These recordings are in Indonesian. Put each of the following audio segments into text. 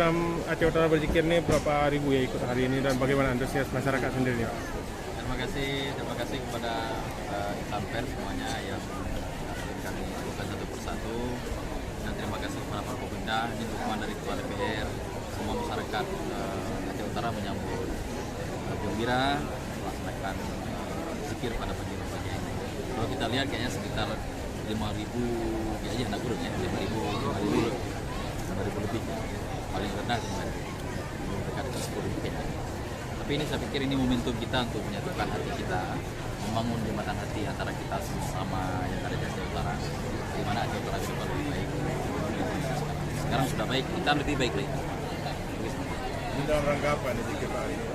program Aceh Utara Berzikir ini berapa ribu ya ikut hari ini dan bagaimana antusias masyarakat sendiri? Terima kasih kepada insan pers semuanya yang kami lakukan satu persatu, dan terima kasih kepada Pak Kopinda, ini dukungan dari Ketua DPR, semua masyarakat Aceh Utara menyambut gembira melaksanakan zikir pada pagi ini. Kalau kita lihat kayaknya sekitar 5.000 kayaknya anak kurang ya, 5.000 lebih ya. Paling rendah 5.000, dekat ke 10.000. Tapi ini saya pikir ini momentum kita untuk menyatukan hati kita, membangun jembatan hati antara kita sesama yang ada di Aceh Utara, di mana Aceh Utara itu lebih baik. Sekarang sudah baik, kita lebih baik lagi. Ini dalam rangka apa nih zikir hari ini?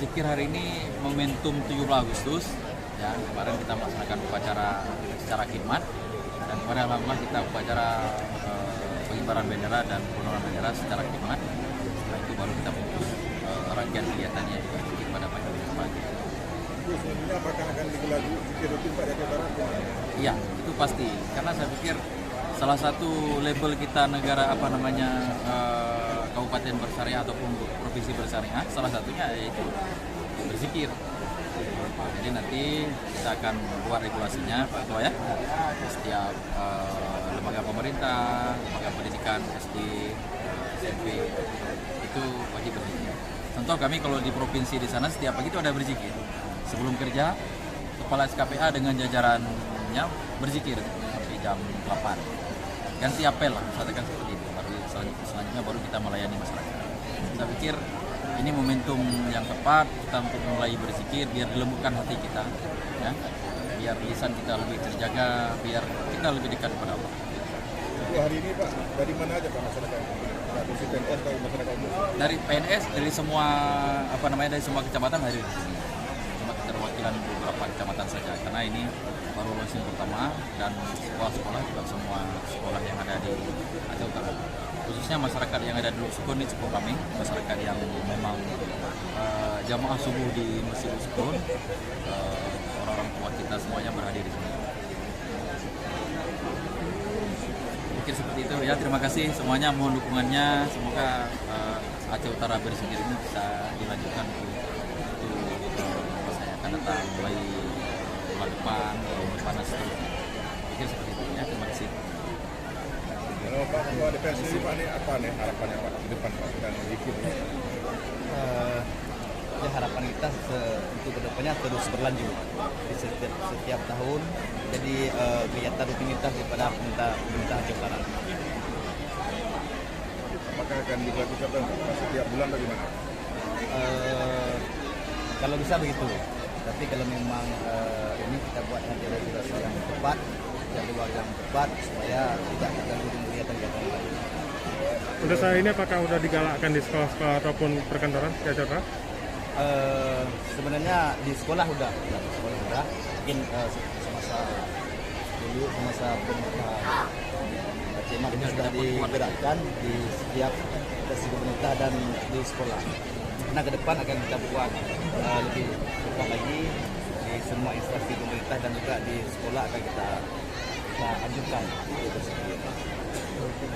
Zikir hari ini momentum 17 Agustus. Ya, kemarin kita melaksanakan upacara secara khidmat, dan kemarin alhamdulillah kita upacara pengibaran bendera dan penurunan bendera secara khidmat. Setelah itu baru kita fokus rangkaian kegiatannya juga zikir pada pagi. Selanjutnya apakah akan digelar zikir rutin Pak Aceh Utara? Iya, itu pasti. Karena saya pikir salah satu label kita negara kabupaten bersyariah ataupun provinsi bersyariah, salah satunya yaitu berzikir. Jadi nanti kita akan buat regulasinya, Pak Ketua ya. Setiap lembaga pemerintah, lembaga pendidikan SD, SMP itu wajib berzikir. Contoh kami kalau di provinsi di sana setiap pagi itu ada berzikir. Sebelum kerja, kepala SKPA dengan jajarannya berzikir sampai jam 8. Ganti apel lah, misalkan seperti itu. Baru selanjutnya baru kita melayani masyarakat. Saya pikir ini momentum yang tepat kita untuk mulai berzikir, biar dilembutkan hati kita, ya, biar lisan kita lebih terjaga, biar kita lebih dekat kepada Allah. Hari ini Pak, dari mana aja Pak masyarakat? Dari PNS atau masyarakat umum? Dari PNS, dari semua dari semua kecamatan hadir di sini. Cuma keterwakilan beberapa kecamatan saja, karena ini baru launching pertama, dan sekolah-sekolah juga semua sekolah yang ada di Aceh Utara. Khususnya masyarakat yang ada di Sukun ini cukup ramai, masyarakat yang memang jamaah subuh di Masjid Sukun, orang-orang tua kita semuanya berhadir di sini. Pikir seperti itu ya. Terima kasih semuanya, mohon dukungannya. Semoga Aceh Utara Berzikir ini bisa dilanjutkan untuk masa yang akan datang, mulai bulan depan, panas seterusnya. Pikir seperti itu ya. Terima kasih. Kalau Pak Ketua DPR sendiri Pak, ini apa nih harapannya Pak ke depan Pak dan zikir? Ya, harapan kita untuk kedepannya terus berlanjut di setiap tahun. Jadi kegiatan rutinitas daripada pemerintah Aceh Utara. Apakah akan dilakukan setiap bulan bagaimana? Kalau bisa begitu. Tapi kalau memang ini kita buat nanti regulasi yang tepat, jadwal yang tepat supaya tidak terganggu dengan kegiatan-kegiatan lain. Untuk saat ini apakah sudah digalakkan di sekolah-sekolah ataupun perkantoran di Aceh Utara? Sebenarnya di sekolah udah mungkin semasa dulu semasa pemerintah Aceh ini sudah digerakkan di setiap pemerintah dan di sekolah. Nah, ke depan akan kita buat lebih tepat lagi di semua instansi pemerintah dan juga di sekolah akan kita anjurkan.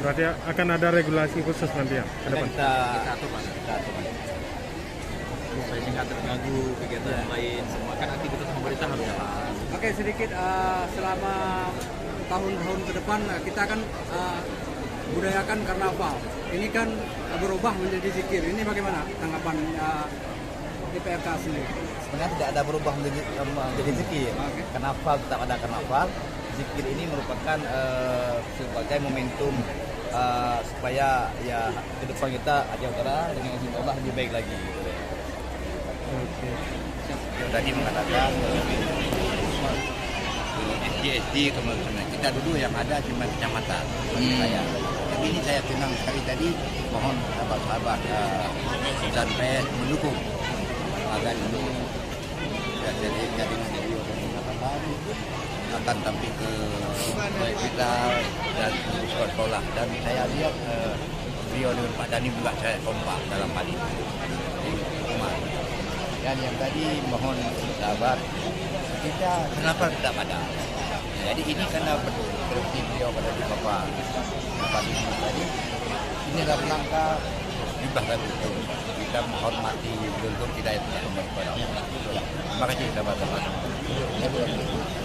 Berarti akan ada regulasi khusus nanti ya ke depan? Kita atur. Supaya nggak terganggu kegiatan yang lain, semua kan aktivitas pemerintah harus jalan. Oke, sedikit selama tahun-tahun ke depan kita akan budayakan karnaval. Ini kan berubah menjadi zikir. Ini bagaimana tanggapan DPRK sendiri? Sebenarnya tidak ada berubah menjadi zikir. Okay. Karnaval tetap ada karnaval. Zikir ini merupakan sebagai momentum supaya ya ke depan kita Aceh Utara dengan izin Allah lebih baik lagi. Tadi mengatakan SD kemudian kita dulu yang ada cuma kecamatan saya. Tapi ini saya senang sekali tadi, mohon sahabat-sahabat dan pers mendukung agar ini jadi menjadi mengatakan akan tampil ke kita dan sekolah, dan saya lihat beliau dengan Pak Dani juga saya kompak dalam hal ini. Dan yang tadi mohon sahabat kita kenapa tidak ada. Jadi ini karena berarti beliau pada di Bapak tadi ini dalam rangka jumlah satu itu kita menghormati leluhur kita yang telah berperan. Terima kasih sahabat-sahabat.